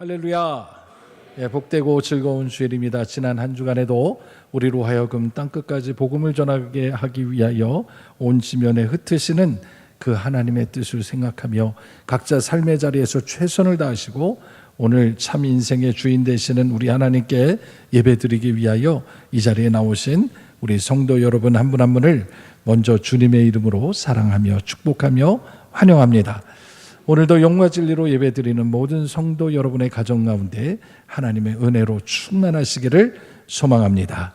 할렐루야. 복되고 즐거운 주일입니다. 지난 한 주간에도 우리로 하여금 땅끝까지 복음을 전하게 하기 위하여 온 지면에 흩으시는 그 하나님의 뜻을 생각하며 각자 삶의 자리에서 최선을 다하시고 오늘 참 인생의 주인 되시는 우리 하나님께 예배드리기 위하여 이 자리에 나오신 우리 성도 여러분 한 분 한 분을 먼저 주님의 이름으로 사랑하며 축복하며 환영합니다. 오늘도 영과 진리로 예배드리는 모든 성도 여러분의 가정 가운데 하나님의 은혜로 충만하시기를 소망합니다.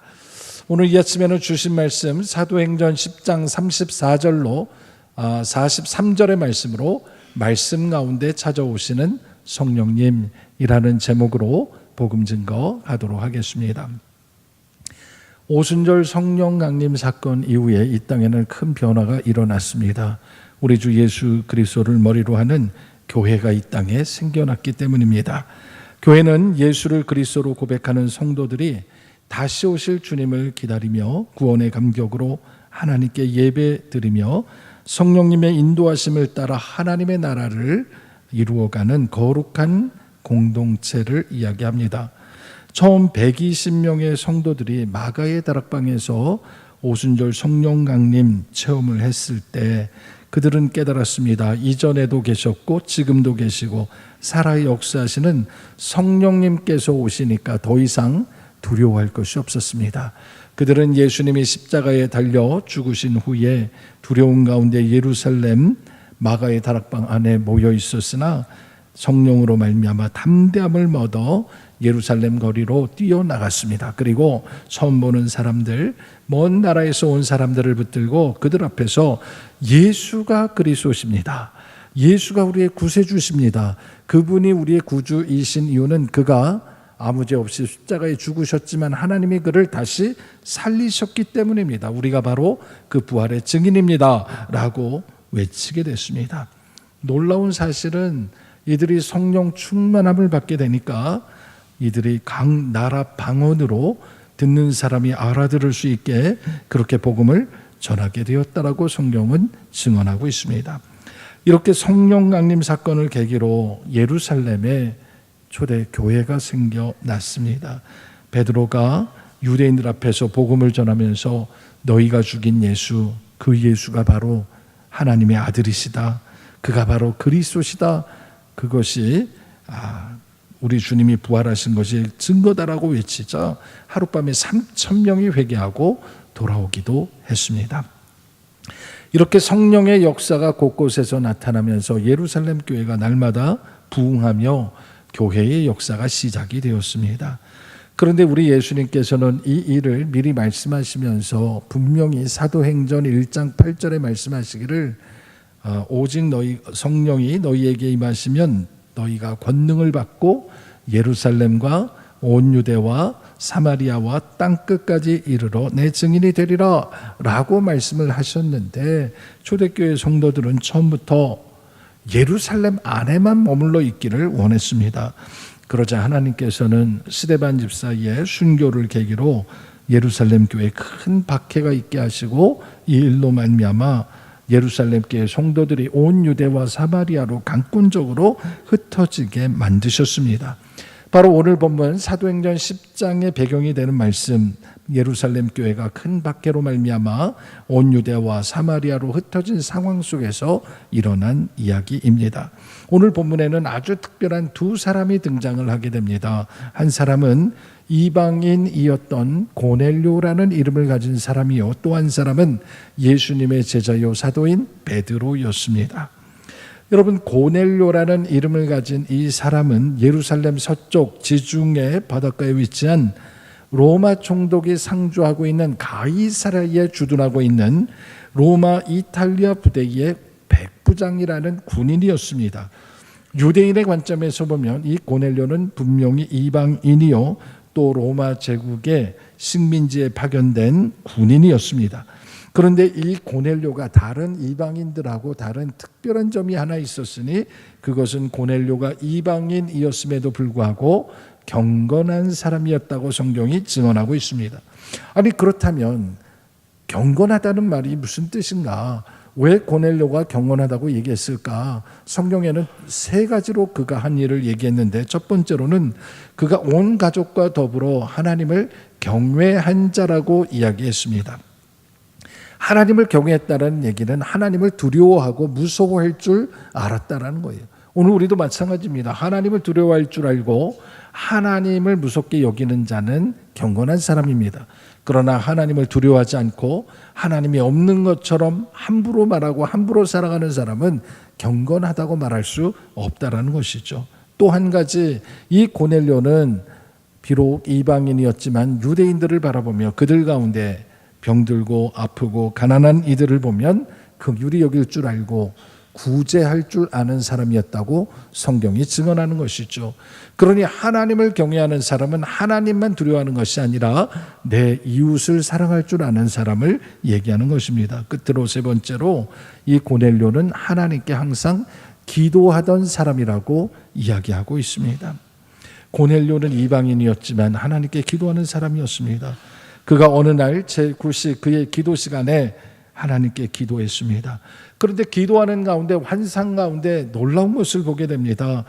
오늘 이 아침에는 주신 말씀 사도행전 10장 34절로 43절의 말씀으로 말씀 가운데 찾아오시는 성령님이라는 제목으로 복음 증거하도록 하겠습니다. 오순절 성령 강림 사건 이후에 이 땅에는 큰 변화가 일어났습니다. 우리 주 예수 그리스도를 머리로 하는 교회가 이 땅에 생겨났기 때문입니다. 교회는 예수를 그리스도로 고백하는 성도들이 다시 오실 주님을 기다리며 구원의 감격으로 하나님께 예배드리며 성령님의 인도하심을 따라 하나님의 나라를 이루어가는 거룩한 공동체를 이야기합니다. 처음 120명의 성도들이 마가의 다락방에서 오순절 성령 강림 체험을 했을 때 그들은 깨달았습니다. 이전에도 계셨고 지금도 계시고 살아 역사하시는 성령님께서 오시니까 더 이상 두려워할 것이 없었습니다. 그들은 예수님이 십자가에 달려 죽으신 후에 두려움 가운데 예루살렘 마가의 다락방 안에 모여 있었으나 성령으로 말미암아 담대함을 얻어 예루살렘 거리로 뛰어나갔습니다. 그리고 처음 보는 사람들, 먼 나라에서 온 사람들을 붙들고 그들 앞에서 예수가 그리스도십니다. 예수가 우리의 구세주십니다. 그분이 우리의 구주이신 이유는 그가 아무 죄 없이 십자가에 죽으셨지만 하나님이 그를 다시 살리셨기 때문입니다. 우리가 바로 그 부활의 증인입니다 라고 외치게 됐습니다. 놀라운 사실은 이들이 성령 충만함을 받게 되니까 이들이 각 나라 방언으로 듣는 사람이 알아들을 수 있게 그렇게 복음을 전하게 되었다라고 성경은 증언하고 있습니다. 이렇게 성령 강림 사건을 계기로 예루살렘에 초대 교회가 생겨났습니다. 베드로가 유대인들 앞에서 복음을 전하면서 너희가 죽인 예수, 그 예수가 바로 하나님의 아들이시다. 그가 바로 그리스도시다. 그것이 우리 주님이 부활하신 것이 증거다라고 외치자 하룻밤에 3,000명이 회개하고 돌아오기도 했습니다. 이렇게 성령의 역사가 곳곳에서 나타나면서 예루살렘 교회가 날마다 부흥하며 교회의 역사가 시작이 되었습니다. 그런데 우리 예수님께서는 이 일을 미리 말씀하시면서 분명히 사도행전 1장 8절에 말씀하시기를 오직 너희 성령이 너희에게 임하시면 너희가 권능을 받고 예루살렘과 온 유대와 사마리아와 땅끝까지 이르러 내 증인이 되리라 라고 말씀을 하셨는데 초대교회 성도들은 처음부터 예루살렘 안에만 머물러 있기를 원했습니다. 그러자 하나님께서는 스데반 집사의 순교를 계기로 예루살렘 교회에 큰 박해가 있게 하시고 이 일로 말미암아 예루살렘 교회 성도들이 온 유대와 사마리아로 강권적으로 흩어지게 만드셨습니다. 바로 오늘 본문 사도행전 10장의 배경이 되는 말씀, 예루살렘 교회가 큰 박해로 말미암아 온 유대와 사마리아로 흩어진 상황 속에서 일어난 이야기입니다. 오늘 본문에는 아주 특별한 두 사람이 등장을 하게 됩니다. 한 사람은 이방인이었던 고넬료라는 이름을 가진 사람이요, 또 한 사람은 예수님의 제자요 사도인 베드로였습니다. 여러분, 고넬료라는 이름을 가진 이 사람은 예루살렘 서쪽 지중해 바닷가에 위치한 로마 총독이 상주하고 있는 가이사랴에 주둔하고 있는 로마 이탈리아 부대의 백부장이라는 군인이었습니다. 유대인의 관점에서 보면 이 고넬료는 분명히 이방인이요 또 로마 제국의 식민지에 파견된 군인이었습니다. 그런데 이 고넬료가 다른 이방인들하고 다른 특별한 점이 하나 있었으니 그것은 고넬료가 이방인이었음에도 불구하고 경건한 사람이었다고 성경이 증언하고 있습니다. 아니 그렇다면 경건하다는 말이 무슨 뜻인가? 왜 고넬료가 경건하다고 얘기했을까? 성경에는 세 가지로 그가 한 일을 얘기했는데, 첫 번째로는 그가 온 가족과 더불어 하나님을 경외한 자라고 이야기했습니다. 하나님을 경외했다는 얘기는 하나님을 두려워하고 무서워할 줄 알았다라는 거예요. 오늘 우리도 마찬가지입니다. 하나님을 두려워할 줄 알고 하나님을 무섭게 여기는 자는 경건한 사람입니다. 그러나 하나님을 두려워하지 않고 하나님이 없는 것처럼 함부로 말하고 함부로 살아가는 사람은 경건하다고 말할 수 없다라는 것이죠. 또 한 가지, 이 고넬료는 비록 이방인이었지만 유대인들을 바라보며 그들 가운데 병들고 아프고 가난한 이들을 보면 긍휼히 여길 줄 알고 구제할 줄 아는 사람이었다고 성경이 증언하는 것이죠. 그러니 하나님을 경외하는 사람은 하나님만 두려워하는 것이 아니라 내 이웃을 사랑할 줄 아는 사람을 얘기하는 것입니다. 끝으로 세 번째로, 이 고넬료는 하나님께 항상 기도하던 사람이라고 이야기하고 있습니다. 고넬료는 이방인이었지만 하나님께 기도하는 사람이었습니다. 그가 어느 날 제9시 그의 기도 시간에 하나님께 기도했습니다. 그런데 기도하는 가운데 환상 가운데 놀라운 것을 보게 됩니다.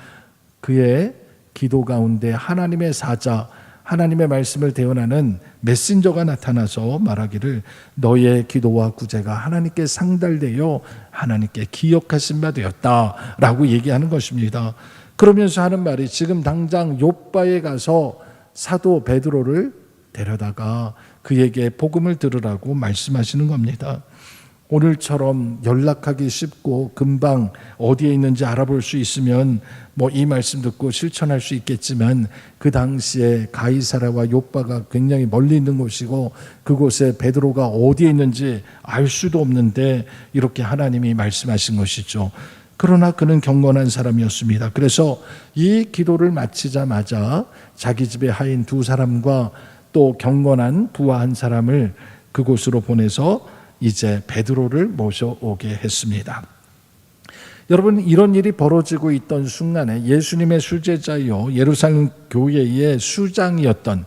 그의 기도 가운데 하나님의 사자, 하나님의 말씀을 대언하는 메신저가 나타나서 말하기를 너의 기도와 구제가 하나님께 상달되어 하나님께 기억하신 바 되었다라고 얘기하는 것입니다. 그러면서 하는 말이 지금 당장 요빠에 가서 사도 베드로를 데려다가 그에게 복음을 들으라고 말씀하시는 겁니다. 오늘처럼 연락하기 쉽고 금방 어디에 있는지 알아볼 수 있으면 이 말씀 듣고 실천할 수 있겠지만, 그 당시에 가이사랴와 요빠가 굉장히 멀리 있는 곳이고 그곳에 베드로가 어디에 있는지 알 수도 없는데 이렇게 하나님이 말씀하신 것이죠. 그러나 그는 경건한 사람이었습니다. 그래서 이 기도를 마치자마자 자기 집에 하인 두 사람과 또 경건한 부하 한 사람을 그곳으로 보내서 이제 베드로를 모셔오게 했습니다. 여러분, 이런 일이 벌어지고 있던 순간에 예수님의 수제자요 예루살렘 교회의 수장이었던,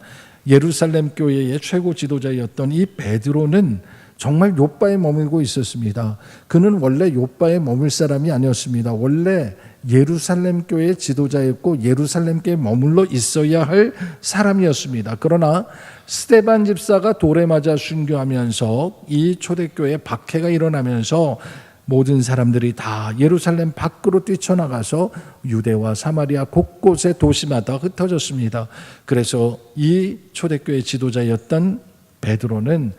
예루살렘 교회의 최고 지도자였던 이 베드로는 정말 요빠에 머물고 있었습니다. 그는 원래 요빠에 머물 사람이 아니었습니다. 원래 예루살렘 교회의 지도자였고 예루살렘 교회에 머물러 있어야 할 사람이었습니다. 그러나 스데반 집사가 돌에 맞아 순교하면서 이 초대교회에 박해가 일어나면서 모든 사람들이 다 예루살렘 밖으로 뛰쳐나가서 유대와 사마리아 곳곳의 도시마다 흩어졌습니다. 그래서 이 초대교회 지도자였던 베드로는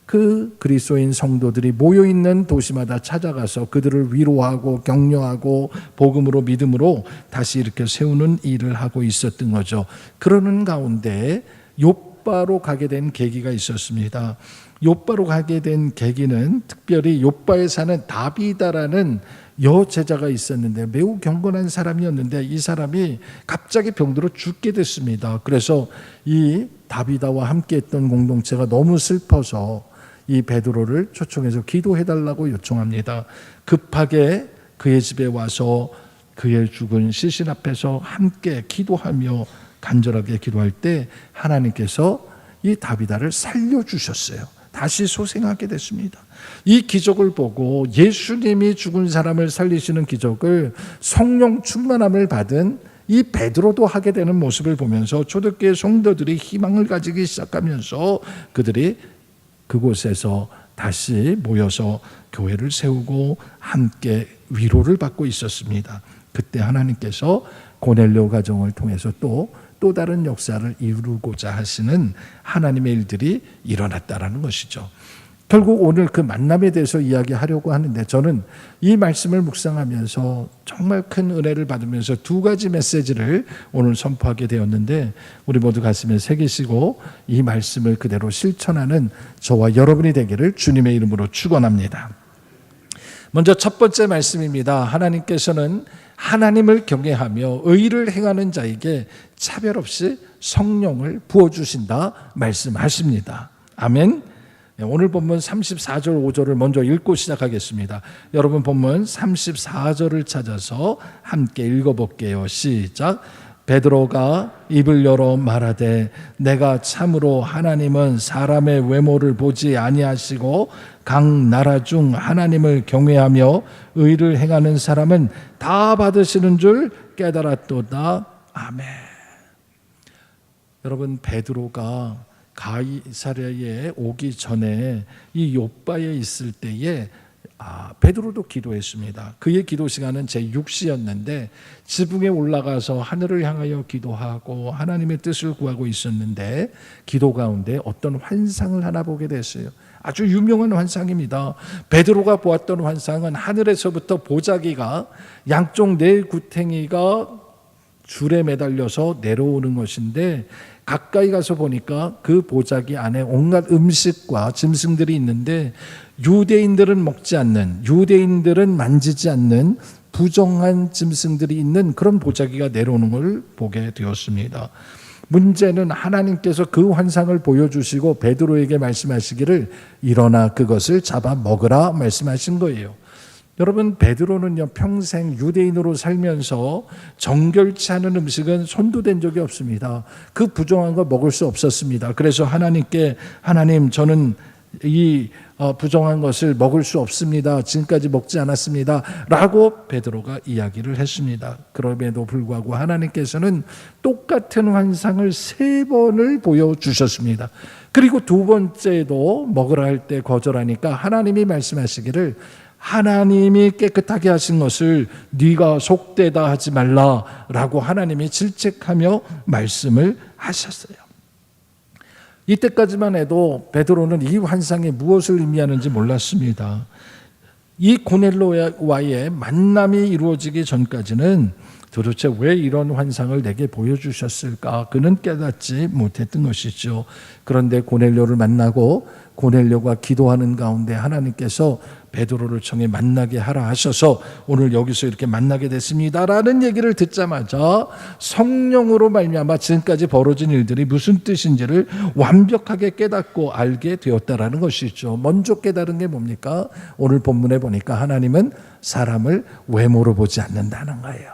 그 그리스도인 성도들이 모여있는 도시마다 찾아가서 그들을 위로하고 격려하고 복음으로 믿음으로 다시 이렇게 세우는 일을 하고 있었던 거죠. 그러는 가운데 요빠로 가게 된 계기가 있었습니다. 요빠로 가게 된 계기는 특별히 요빠에 사는 다비다라는 여제자가 있었는데 매우 경건한 사람이었는데 이 사람이 갑자기 병들어 죽게 됐습니다. 그래서 이 다비다와 함께 했던 공동체가 너무 슬퍼서 이 베드로를 초청해서 기도해달라고 요청합니다. 급하게 그의 집에 와서 그의 죽은 시신 앞에서 함께 기도하며 간절하게 기도할 때 하나님께서 이 다비다를 살려주셨어요. 다시 소생하게 됐습니다. 이 기적을 보고 예수님이 죽은 사람을 살리시는 기적을 성령 충만함을 받은 이 베드로도 하게 되는 모습을 보면서 초대교회 성도들이 희망을 가지기 시작하면서 그들이 그곳에서 다시 모여서 교회를 세우고 함께 위로를 받고 있었습니다. 그때 하나님께서 고넬료 가정을 통해서 또 다른 역사를 이루고자 하시는 하나님의 일들이 일어났다라는 것이죠. 결국 오늘 그 만남에 대해서 이야기하려고 하는데 저는 이 말씀을 묵상하면서 정말 큰 은혜를 받으면서 두 가지 메시지를 오늘 선포하게 되었는데 우리 모두 가슴에 새기시고 이 말씀을 그대로 실천하는 저와 여러분이 되기를 주님의 이름으로 축원합니다. 먼저 첫 번째 말씀입니다. 하나님께서는 하나님을 경외하며 의를 행하는 자에게 차별 없이 성령을 부어주신다 말씀하십니다. 아멘. 오늘 본문 34절 5절을 먼저 읽고 시작하겠습니다. 여러분 본문 34절을 찾아서 함께 읽어볼게요. 시작. 베드로가 입을 열어 말하되 내가 참으로 하나님은 사람의 외모를 보지 아니하시고 각 나라 중 하나님을 경외하며 의를 행하는 사람은 다 받으시는 줄 깨달았도다. 아멘. 여러분, 베드로가 가이사랴에 오기 전에 이 욥바에 있을 때에 베드로도 기도했습니다. 그의 기도 시간은 제6시였는데 지붕에 올라가서 하늘을 향하여 기도하고 하나님의 뜻을 구하고 있었는데 기도 가운데 어떤 환상을 하나 보게 됐어요. 아주 유명한 환상입니다. 베드로가 보았던 환상은 하늘에서부터 보자기가 양쪽 네 구탱이가 줄에 매달려서 내려오는 것인데 가까이 가서 보니까 그 보자기 안에 온갖 음식과 짐승들이 있는데 유대인들은 먹지 않는, 유대인들은 만지지 않는 부정한 짐승들이 있는 그런 보자기가 내려오는 걸 보게 되었습니다. 문제는 하나님께서 그 환상을 보여주시고 베드로에게 말씀하시기를 일어나 그것을 잡아 먹으라 말씀하신 거예요. 여러분, 베드로는요 평생 유대인으로 살면서 정결치 않은 음식은 손도 댄 적이 없습니다. 그 부정한 거 먹을 수 없었습니다. 그래서 하나님께 하나님, 저는 이 부정한 것을 먹을 수 없습니다. 지금까지 먹지 않았습니다. 라고 베드로가 이야기를 했습니다. 그럼에도 불구하고 하나님께서는 똑같은 환상을 3번을 보여주셨습니다. 그리고 2번째도 먹으라 할 때 거절하니까 하나님이 말씀하시기를 하나님이 깨끗하게 하신 것을 네가 속되다 하지 말라라고 하나님이 질책하며 말씀을 하셨어요. 이때까지만 해도 베드로는 이 환상이 무엇을 의미하는지 몰랐습니다. 이 고넬료와의 만남이 이루어지기 전까지는 도대체 왜 이런 환상을 내게 보여주셨을까? 그는 깨닫지 못했던 것이죠. 그런데 고넬료를 만나고 고넬료가 기도하는 가운데 하나님께서 베드로를 청해 만나게 하라 하셔서 오늘 여기서 이렇게 만나게 됐습니다라는 얘기를 듣자마자 성령으로 말미암아 지금까지 벌어진 일들이 무슨 뜻인지를 완벽하게 깨닫고 알게 되었다라는 것이죠. 먼저 깨달은 게 뭡니까? 오늘 본문에 보니까 하나님은 사람을 외모로 보지 않는다는 거예요.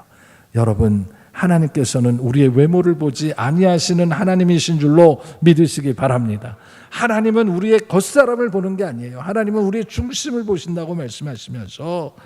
여러분, 하나님께서는 우리의 외모를 보지 아니하시는 하나님이신 줄로 믿으시기 바랍니다. 하나님은 우리의 겉사람을 보는 게 아니에요. 하나님은 우리의 중심을 보신다고 말씀하시면서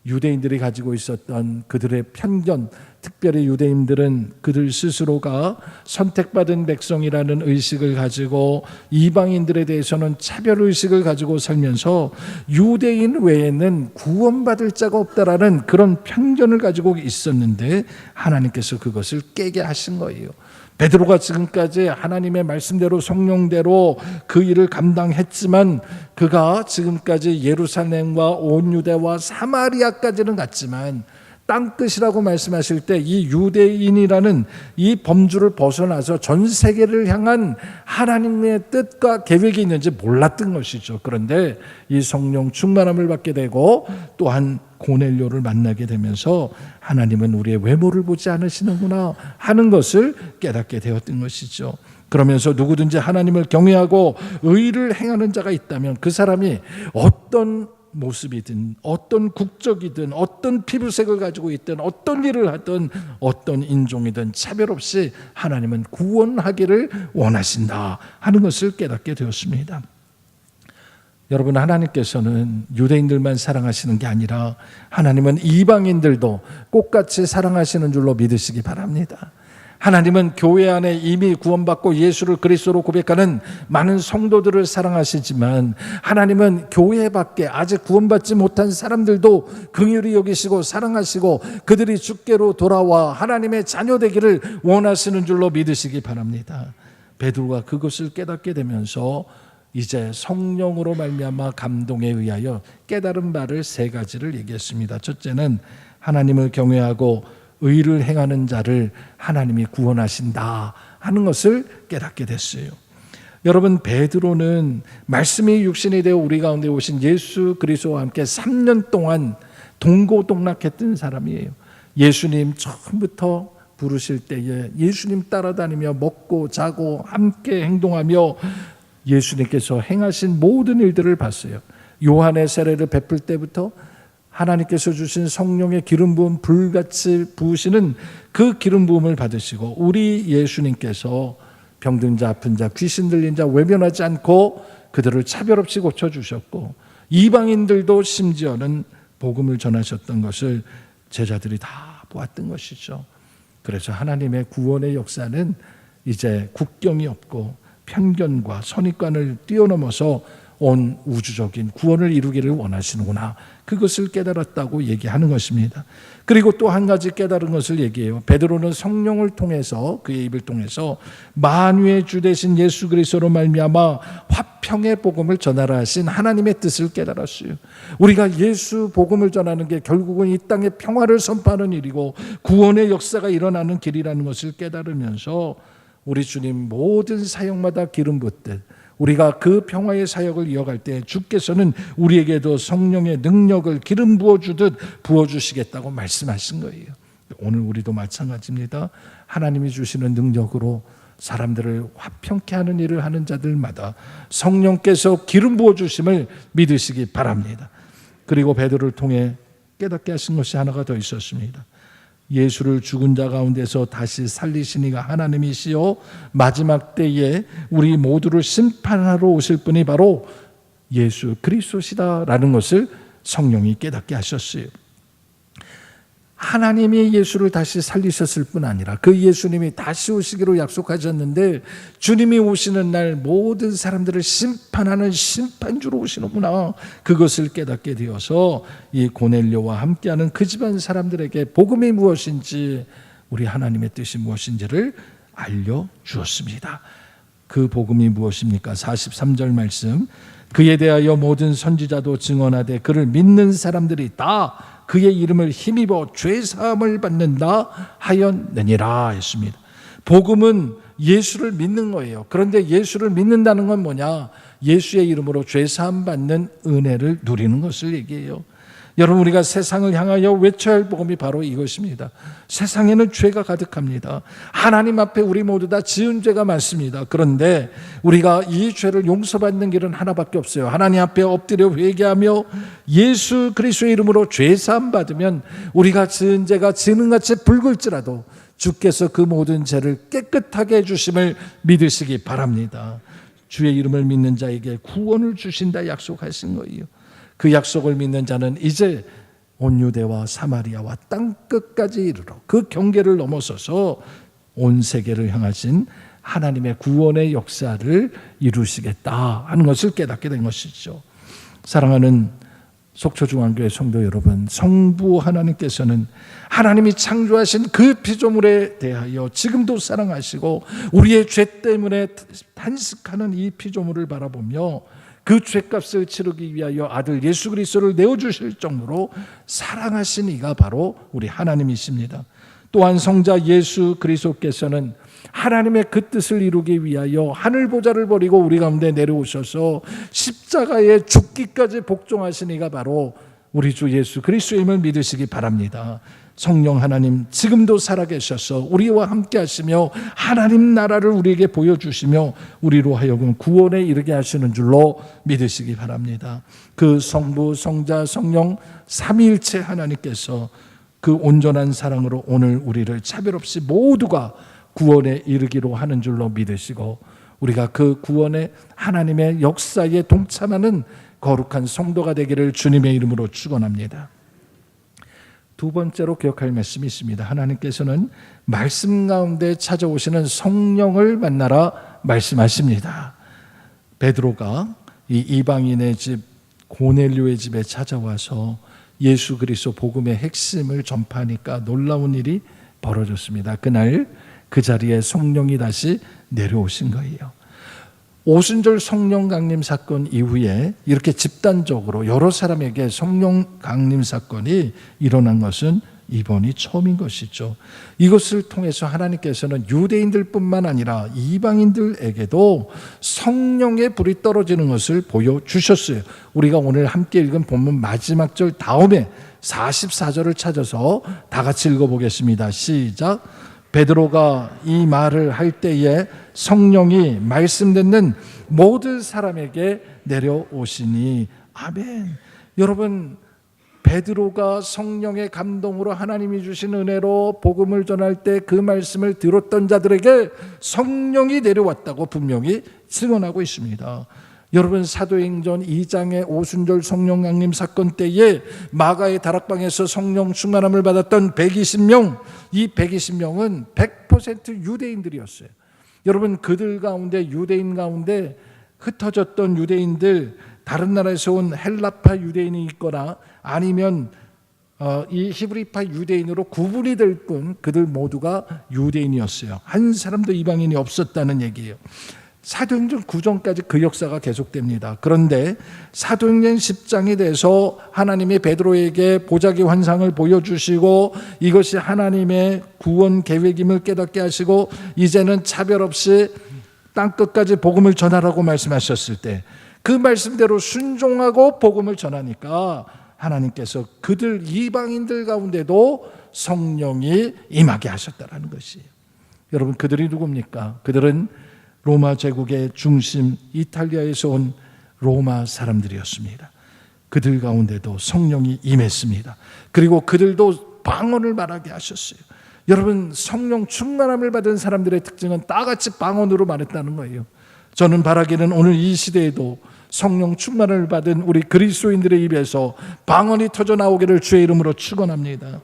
유대인들이 가지고 있었던 그들의 편견, 특별히 유대인들은 그들 스스로가 선택받은 백성이라는 의식을 가지고 이방인들에 대해서는 차별의식을 가지고 살면서 유대인 외에는 구원받을 자가 없다라는 그런 편견을 가지고 있었는데 하나님께서 그것을 깨게 하신 거예요. 베드로가 지금까지 하나님의 말씀대로 성령대로 그 일을 감당했지만 그가 지금까지 예루살렘과 온 유대와 사마리아까지는 갔지만 땅끝이라고 말씀하실 때 이 유대인이라는 이 범주를 벗어나서 전 세계를 향한 하나님의 뜻과 계획이 있는지 몰랐던 것이죠. 그런데 이 성령 충만함을 받게 되고 또한 고넬료를 만나게 되면서 하나님은 우리의 외모를 보지 않으시는구나 하는 것을 깨닫게 되었던 것이죠. 그러면서 누구든지 하나님을 경외하고 의를 행하는 자가 있다면 그 사람이 어떤 모습이든 어떤 국적이든 어떤 피부색을 가지고 있든 어떤 일을 하든 어떤 인종이든 차별 없이 하나님은 구원하기를 원하신다 하는 것을 깨닫게 되었습니다. 여러분, 하나님께서는 유대인들만 사랑하시는 게 아니라 하나님은 이방인들도 똑같이 사랑하시는 줄로 믿으시기 바랍니다. 하나님은 교회 안에 이미 구원받고 예수를 그리스도로 고백하는 많은 성도들을 사랑하시지만 하나님은 교회 밖에 아직 구원받지 못한 사람들도 긍휼히 여기시고 사랑하시고 그들이 주께로 돌아와 하나님의 자녀 되기를 원하시는 줄로 믿으시기 바랍니다. 베드로가 그것을 깨닫게 되면서 이제 성령으로 말미암아 감동에 의하여 깨달은 바를 3가지를 얘기했습니다. 첫째는 하나님을 경외하고 의를 행하는 자를 하나님이 구원하신다 하는 것을 깨닫게 됐어요. 여러분, 베드로는 말씀이 육신이 되어 우리 가운데 오신 예수 그리스도와 함께 3년 동안 동고동락했던 사람이에요. 예수님 처음부터 부르실 때에 예수님 따라다니며 먹고 자고 함께 행동하며 예수님께서 행하신 모든 일들을 봤어요. 요한의 세례를 베풀 때부터 하나님께서 주신 성령의 기름 부음 불같이 부으시는 그 기름 부음을 받으시고 우리 예수님께서 병든 자, 아픈 자, 귀신 들린 자 외면하지 않고 그들을 차별 없이 고쳐주셨고 이방인들도 심지어는 복음을 전하셨던 것을 제자들이 다 보았던 것이죠. 그래서 하나님의 구원의 역사는 이제 국경이 없고 편견과 선입관을 뛰어넘어서 온 우주적인 구원을 이루기를 원하시는구나. 그것을 깨달았다고 얘기하는 것입니다. 그리고 또 한 가지 깨달은 것을 얘기해요. 베드로는 성령을 통해서 그의 입을 통해서 만유의 주 되신 예수 그리스도로 말미암아 화평의 복음을 전하라 하신 하나님의 뜻을 깨달았어요. 우리가 예수 복음을 전하는 게 결국은 이 땅에 평화를 선포하는 일이고 구원의 역사가 일어나는 길이라는 것을 깨달으면서 우리 주님 모든 사역마다 기름 붓듯 우리가 그 평화의 사역을 이어갈 때 주께서는 우리에게도 성령의 능력을 기름 부어주듯 부어주시겠다고 말씀하신 거예요. 오늘 우리도 마찬가지입니다. 하나님이 주시는 능력으로 사람들을 화평케 하는 일을 하는 자들마다 성령께서 기름 부어주심을 믿으시기 바랍니다. 그리고 베드로를 통해 깨닫게 하신 것이 하나가 더 있었습니다. 예수를 죽은 자 가운데서 다시 살리신 이가 하나님이시요 마지막 때에 우리 모두를 심판하러 오실 분이 바로 예수 그리스도시다라는 것을 성령이 깨닫게 하셨어요. 하나님이 예수를 다시 살리셨을 뿐 아니라 그 예수님이 다시 오시기로 약속하셨는데 주님이 오시는 날 모든 사람들을 심판하는 심판주로 오시는구나. 그것을 깨닫게 되어서 이 고넬료와 함께하는 그 집안 사람들에게 복음이 무엇인지 우리 하나님의 뜻이 무엇인지를 알려주었습니다. 그 복음이 무엇입니까? 43절 말씀. 그에 대하여 모든 선지자도 증언하되 그를 믿는 사람들이 다 그의 이름을 힘입어 죄사함을 받는다 하였느니라 했습니다. 복음은 예수를 믿는 거예요. 그런데 예수를 믿는다는 건 뭐냐? 예수의 이름으로 죄사함 받는 은혜를 누리는 것을 얘기해요. 여러분, 우리가 세상을 향하여 외쳐야 할 복음이 바로 이것입니다. 세상에는 죄가 가득합니다. 하나님 앞에 우리 모두 다 지은 죄가 많습니다. 그런데 우리가 이 죄를 용서받는 길은 하나밖에 없어요. 하나님 앞에 엎드려 회개하며 예수 그리스도의 이름으로 죄사함 받으면 우리가 지은 죄가 지능같이 붉을지라도 주께서 그 모든 죄를 깨끗하게 해주심을 믿으시기 바랍니다. 주의 이름을 믿는 자에게 구원을 주신다 약속하신 거예요. 그 약속을 믿는 자는 이제 온 유대와 사마리아와 땅끝까지 이르러 그 경계를 넘어서서 온 세계를 향하신 하나님의 구원의 역사를 이루시겠다 하는 것을 깨닫게 된 것이죠. 사랑하는 속초중앙교회 성도 여러분, 성부 하나님께서는 하나님이 창조하신 그 피조물에 대하여 지금도 사랑하시고 우리의 죄 때문에 탄식하는 이 피조물을 바라보며 그 죄값을 치르기 위하여 아들 예수 그리스도를 내어주실 정도로 사랑하신 이가 바로 우리 하나님이십니다. 또한 성자 예수 그리스도께서는 하나님의 그 뜻을 이루기 위하여 하늘 보좌를 버리고 우리 가운데 내려오셔서 십자가에 죽기까지 복종하신 이가 바로 우리 주 예수 그리스도임을 믿으시기 바랍니다. 성령 하나님 지금도 살아계셔서 우리와 함께 하시며 하나님 나라를 우리에게 보여주시며 우리로 하여금 구원에 이르게 하시는 줄로 믿으시기 바랍니다. 그 성부, 성자, 성령 삼위일체 하나님께서 그 온전한 사랑으로 오늘 우리를 차별 없이 모두가 구원에 이르기로 하는 줄로 믿으시고 우리가 그 구원의 하나님의 역사에 동참하는 거룩한 성도가 되기를 주님의 이름으로 축원합니다. 두 번째로 기억할 말씀이 있습니다. 하나님께서는 말씀 가운데 찾아오시는 성령을 만나라 말씀하십니다. 베드로가 이 이방인의 집 고넬료의 집에 찾아와서 예수 그리스도 복음의 핵심을 전파하니까 놀라운 일이 벌어졌습니다. 그날 그 자리에 성령이 다시 내려오신 거예요. 오순절 성령 강림 사건 이후에 이렇게 집단적으로 여러 사람에게 성령 강림 사건이 일어난 것은 이번이 처음인 것이죠. 이것을 통해서 하나님께서는 유대인들뿐만 아니라 이방인들에게도 성령의 불이 떨어지는 것을 보여주셨어요. 우리가 오늘 함께 읽은 본문 마지막 절 다음에 44절을 찾아서 다 같이 읽어보겠습니다. 시작. 베드로가 이 말을 할 때에 성령이 말씀 듣는 모든 사람에게 내려오시니. 아멘. 여러분, 베드로가 성령의 감동으로 하나님이 주신 은혜로 복음을 전할 때 그 말씀을 들었던 자들에게 성령이 내려왔다고 분명히 증언하고 있습니다. 여러분, 사도행전 2장의 오순절 성령 강림 사건 때에 마가의 다락방에서 성령 충만함을 받았던 120명, 이 120명은 100% 유대인들이었어요. 여러분, 그들 가운데, 유대인 가운데 흩어졌던 유대인들, 다른 나라에서 온 헬라파 유대인이 있거나 아니면 이 히브리파 유대인으로 구분이 될 뿐 그들 모두가 유대인이었어요. 한 사람도 이방인이 없었다는 얘기예요. 사도행전 9장까지 그 역사가 계속됩니다. 그런데 사도행전 10장이 돼서 하나님이 베드로에게 보자기 환상을 보여주시고 이것이 하나님의 구원 계획임을 깨닫게 하시고 이제는 차별 없이 땅끝까지 복음을 전하라고 말씀하셨을 때 그 말씀대로 순종하고 복음을 전하니까 하나님께서 그들 이방인들 가운데도 성령이 임하게 하셨다는 것이에요. 여러분, 그들이 누굽니까? 그들은 로마 제국의 중심 이탈리아에서 온 로마 사람들이었습니다. 그들 가운데도 성령이 임했습니다. 그리고 그들도 방언을 말하게 하셨어요. 여러분, 성령 충만함을 받은 사람들의 특징은 다같이 방언으로 말했다는 거예요. 저는 바라기는 오늘 이 시대에도 성령 충만을 받은 우리 그리스도인들의 입에서 방언이 터져 나오기를 주의 이름으로 축원합니다.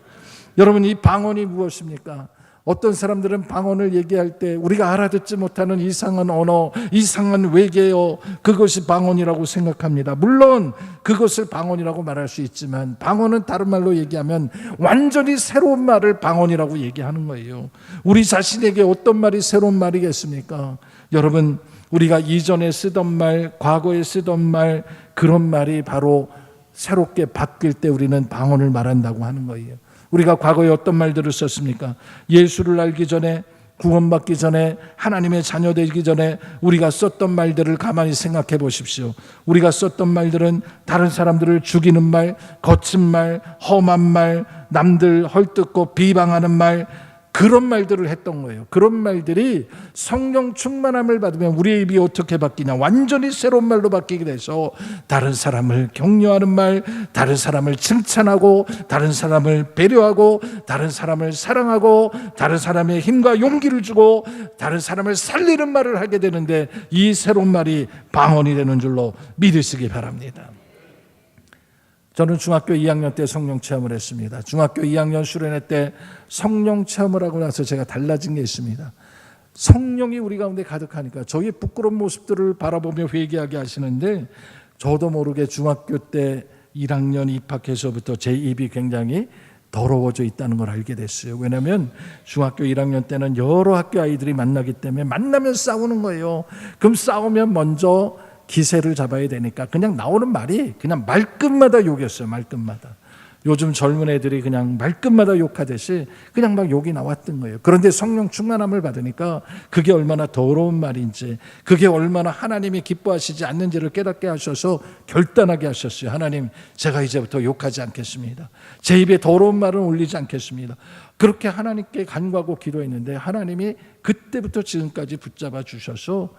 여러분, 이 방언이 무엇입니까? 어떤 사람들은 방언을 얘기할 때 우리가 알아듣지 못하는 이상한 언어, 이상한 외계어, 그것이 방언이라고 생각합니다. 물론 그것을 방언이라고 말할 수 있지만 방언은 다른 말로 얘기하면 완전히 새로운 말을 방언이라고 얘기하는 거예요. 우리 자신에게 어떤 말이 새로운 말이겠습니까? 여러분, 우리가 이전에 쓰던 말, 과거에 쓰던 말, 그런 말이 바로 새롭게 바뀔 때 우리는 방언을 말한다고 하는 거예요. 우리가 과거에 어떤 말들을 썼습니까? 예수를 알기 전에, 구원받기 전에, 하나님의 자녀 되기 전에 우리가 썼던 말들을 가만히 생각해 보십시오. 우리가 썼던 말들은 다른 사람들을 죽이는 말, 거친 말, 험한 말, 남들 헐뜯고 비방하는 말, 그런 말들을 했던 거예요. 그런 말들이 성령 충만함을 받으면 우리의 입이 어떻게 바뀌냐? 완전히 새로운 말로 바뀌게 돼서 다른 사람을 격려하는 말, 다른 사람을 칭찬하고, 다른 사람을 배려하고, 다른 사람을 사랑하고, 다른 사람의 힘과 용기를 주고, 다른 사람을 살리는 말을 하게 되는데 이 새로운 말이 방언이 되는 줄로 믿으시기 바랍니다. 저는 중학교 2학년 때 성령 체험을 했습니다. 중학교 2학년 수련회 때 성령 체험을 하고 나서 제가 달라진 게 있습니다. 성령이 우리 가운데 가득하니까 저희의 부끄러운 모습들을 바라보며 회개하게 하시는데 저도 모르게 중학교 때 1학년 입학해서부터 제 입이 굉장히 더러워져 있다는 걸 알게 됐어요. 왜냐하면 중학교 1학년 때는 여러 학교 아이들이 만나기 때문에 만나면 싸우는 거예요. 그럼 싸우면 먼저 기세를 잡아야 되니까 그냥 나오는 말이 그냥 말끝마다 욕이었어요. 말끝마다. 요즘 젊은 애들이 그냥 말끝마다 욕하듯이 그냥 막 욕이 나왔던 거예요. 그런데 성령 충만함을 받으니까 그게 얼마나 더러운 말인지, 그게 얼마나 하나님이 기뻐하시지 않는지를 깨닫게 하셔서 결단하게 하셨어요. 하나님, 제가 이제부터 욕하지 않겠습니다. 제 입에 더러운 말은 올리지 않겠습니다. 그렇게 하나님께 간구하고 기도했는데 하나님이 그때부터 지금까지 붙잡아 주셔서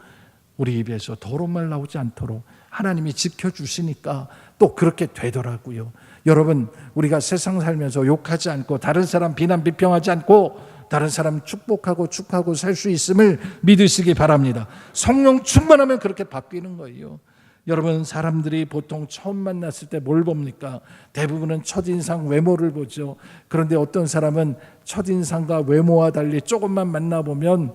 우리 입에서 더러운 말 나오지 않도록 하나님이 지켜주시니까 또 그렇게 되더라고요. 여러분, 우리가 세상 살면서 욕하지 않고 다른 사람 비난 비평하지 않고 다른 사람 축복하고 축하고 살 수 있음을 믿으시기 바랍니다. 성령 충만하면 그렇게 바뀌는 거예요. 여러분, 사람들이 보통 처음 만났을 때 뭘 봅니까? 대부분은 첫인상 외모를 보죠. 그런데 어떤 사람은 첫인상과 외모와 달리 조금만 만나보면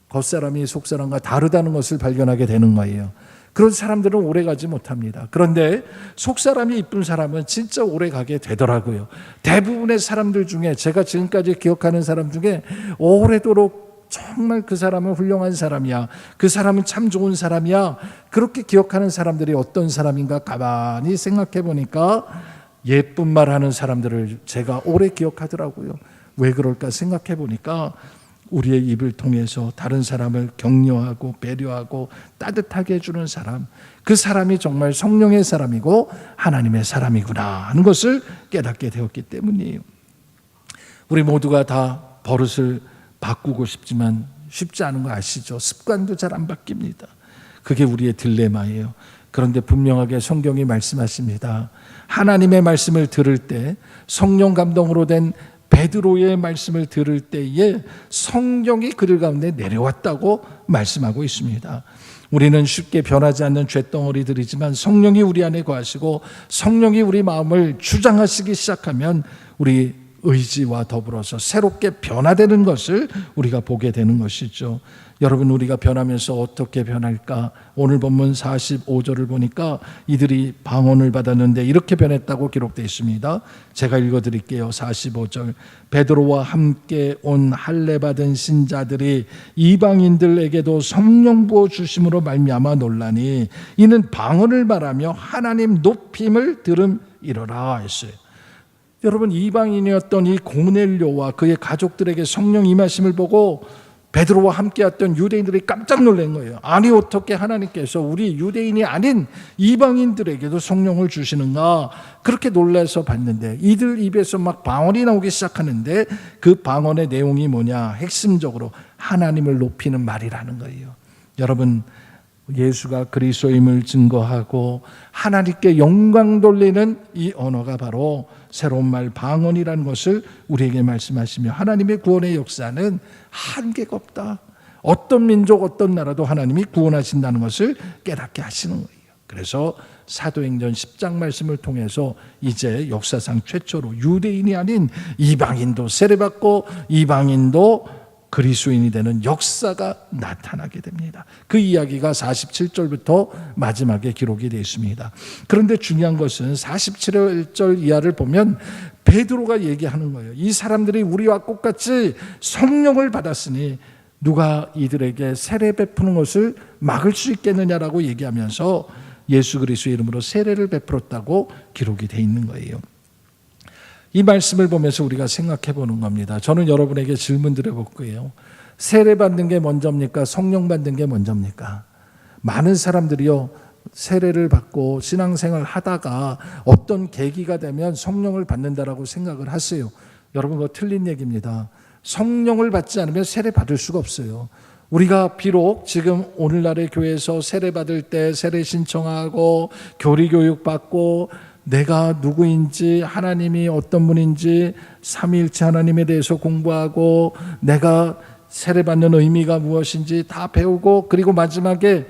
겉사람이 속사람과 다르다는 것을 발견하게 되는 거예요. 그런 사람들은 오래 가지 못합니다. 그런데 속사람이 이쁜 사람은 진짜 오래 가게 되더라고요. 대부분의 사람들 중에, 제가 지금까지 기억하는 사람 중에 오래도록 정말 그 사람은 훌륭한 사람이야, 그 사람은 참 좋은 사람이야, 그렇게 기억하는 사람들이 어떤 사람인가 가만히 생각해 보니까 예쁜 말 하는 사람들을 제가 오래 기억하더라고요. 왜 그럴까 생각해 보니까 우리의 입을 통해서 다른 사람을 격려하고 배려하고 따뜻하게 해주는 사람, 그 사람이 정말 성령의 사람이고 하나님의 사람이구나 하는 것을 깨닫게 되었기 때문이에요. 우리 모두가 다 버릇을 바꾸고 싶지만 쉽지 않은 거 아시죠? 습관도 잘 안 바뀝니다. 그게 우리의 딜레마예요. 그런데 분명하게 성경이 말씀하십니다. 하나님의 말씀을 들을 때, 성령 감동으로 된 베드로의 말씀을 들을 때에 성령이 그들 가운데 내려왔다고 말씀하고 있습니다. 우리는 쉽게 변하지 않는 쇳덩어리들이지만 성령이 우리 안에 거하시고 성령이 우리 마음을 주장하시기 시작하면 우리 의지와 더불어서 새롭게 변화되는 것을 우리가 보게 되는 것이죠. 여러분, 우리가 변하면서 어떻게 변할까? 오늘 본문 45절을 보니까 이들이 방언을 받았는데 이렇게 변했다고 기록되어 있습니다. 제가 읽어드릴게요. 45절. 베드로와 함께 온 할례 받은 신자들이 이방인들에게도 성령 부어 주심으로 말미암아 놀라니 이는 방언을 말하며 하나님 높임을 들음이로라 했어요. 여러분, 이방인이었던 이 고넬료와 그의 가족들에게 성령 임하심을 보고 베드로와 함께했던 유대인들이 깜짝 놀란 거예요. 아니, 어떻게 하나님께서 우리 유대인이 아닌 이방인들에게도 성령을 주시는가? 그렇게 놀라서 봤는데 이들 입에서 막 방언이 나오기 시작하는데 그 방언의 내용이 뭐냐? 핵심적으로 하나님을 높이는 말이라는 거예요. 여러분, 예수가 그리스도임을 증거하고 하나님께 영광 돌리는 이 언어가 바로 새로운 말 방언이라는 것을 우리에게 말씀하시며, 하나님의 구원의 역사는 한계가 없다. 어떤 민족 어떤 나라도 하나님이 구원하신다는 것을 깨닫게 하시는 거예요. 그래서 사도행전 10장 말씀을 통해서 이제 역사상 최초로 유대인이 아닌 이방인도 세례받고 이방인도 그리스도인이 되는 역사가 나타나게 됩니다. 그 이야기가 47절부터 마지막에 기록이 되어 있습니다. 그런데 중요한 것은 47절 이하를 보면 베드로가 얘기하는 거예요. 이 사람들이 우리와 똑같이 성령을 받았으니 누가 이들에게 세례 베푸는 것을 막을 수 있겠느냐라고 얘기하면서 예수 그리스도의 이름으로 세례를 베풀었다고 기록이 되어 있는 거예요. 이 말씀을 보면서 우리가 생각해 보는 겁니다. 저는 여러분에게 질문 드려볼 거예요. 세례 받는 게 먼저입니까? 성령 받는 게 먼저입니까? 많은 사람들이요, 세례를 받고 신앙생활 하다가 어떤 계기가 되면 성령을 받는다라고 생각을 하세요. 여러분, 그거 틀린 얘기입니다. 성령을 받지 않으면 세례 받을 수가 없어요. 우리가 비록 지금 오늘날의 교회에서 세례 받을 때 세례 신청하고 교리 교육 받고 내가 누구인지, 하나님이 어떤 분인지, 삼위일체 하나님에 대해서 공부하고 내가 세례받는 의미가 무엇인지 다 배우고, 그리고 마지막에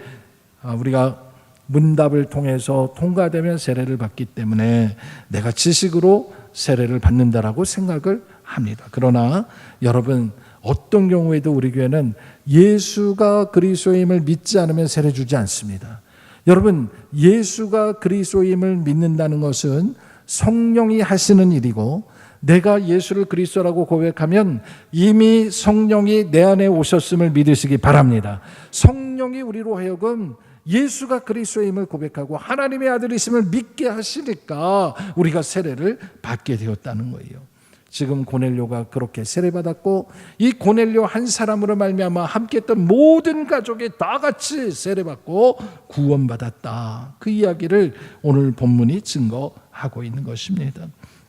우리가 문답을 통해서 통과되면 세례를 받기 때문에 내가 지식으로 세례를 받는다라고 생각을 합니다. 그러나 여러분, 어떤 경우에도 우리 교회는 예수가 그리스도임을 믿지 않으면 세례 주지 않습니다. 여러분, 예수가 그리스도임을 믿는다는 것은 성령이 하시는 일이고, 내가 예수를 그리스도라고 고백하면 이미 성령이 내 안에 오셨음을 믿으시기 바랍니다. 성령이 우리로 하여금 예수가 그리스도임을 고백하고 하나님의 아들이심을 믿게 하시니까 우리가 세례를 받게 되었다는 거예요. 지금 고넬료가 그렇게 세례받았고, 이 고넬료 한 사람으로 말미암아 함께했던 모든 가족이 다 같이 세례받고 구원받았다. 그 이야기를 오늘 본문이 증거하고 있는 것입니다.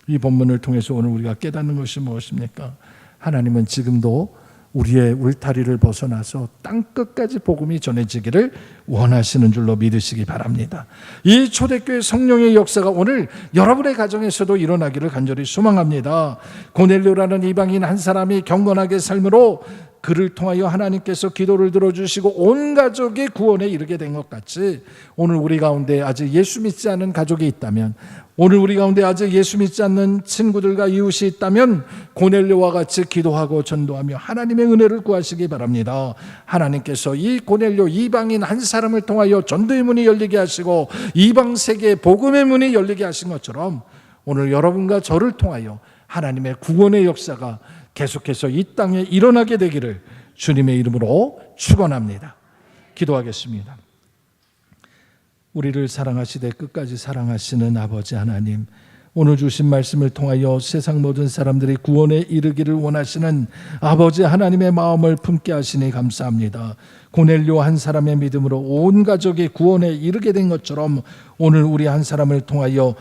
이 본문을 통해서 오늘 우리가 깨닫는 것이 무엇입니까? 하나님은 지금도 우리의 울타리를 벗어나서 땅끝까지 복음이 전해지기를 원하시는 줄로 믿으시기 바랍니다. 이 초대교회 성령의 역사가 오늘 여러분의 가정에서도 일어나기를 간절히 소망합니다. 고넬료라는 이방인 한 사람이 경건하게 삶으로 그를 통하여 하나님께서 기도를 들어주시고 온 가족이 구원에 이르게 된 것 같이, 오늘 우리 가운데 아직 예수 믿지 않은 가족이 있다면, 오늘 우리 가운데 아직 예수 믿지 않는 친구들과 이웃이 있다면 고넬료와 같이 기도하고 전도하며 하나님의 은혜를 구하시기 바랍니다. 하나님께서 이 고넬료 이방인 한 사람을 통하여 전도의 문이 열리게 하시고 이방 세계의 복음의 문이 열리게 하신 것처럼 오늘 여러분과 저를 통하여 하나님의 구원의 역사가 계속해서 이 땅에 일어나게 되기를 주님의 이름으로 축원합니다. 기도하겠습니다. 우리를 사랑하시되 끝까지 사랑하시는 아버지 하나님, 오늘 주신 말씀을 통하여 세상 모든 사람들이 구원에 이르기를 원하시는 아버지 하나님의 마음을 품게 하시니 감사합니다. 고넬료 한 사람의 믿음으로 온 가족이 구원에 이르게 된 것처럼 오늘 우리 한 사람을 통하여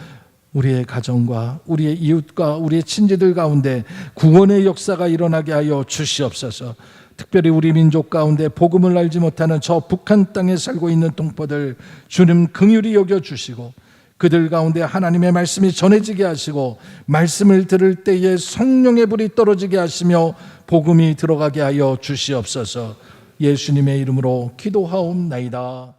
우리의 가정과 우리의 이웃과 우리의 친지들 가운데 구원의 역사가 일어나게 하여 주시옵소서. 특별히 우리 민족 가운데 복음을 알지 못하는 저 북한 땅에 살고 있는 동포들 주님 긍휼히 여겨주시고 그들 가운데 하나님의 말씀이 전해지게 하시고 말씀을 들을 때에 성령의 불이 떨어지게 하시며 복음이 들어가게 하여 주시옵소서. 예수님의 이름으로 기도하옵나이다.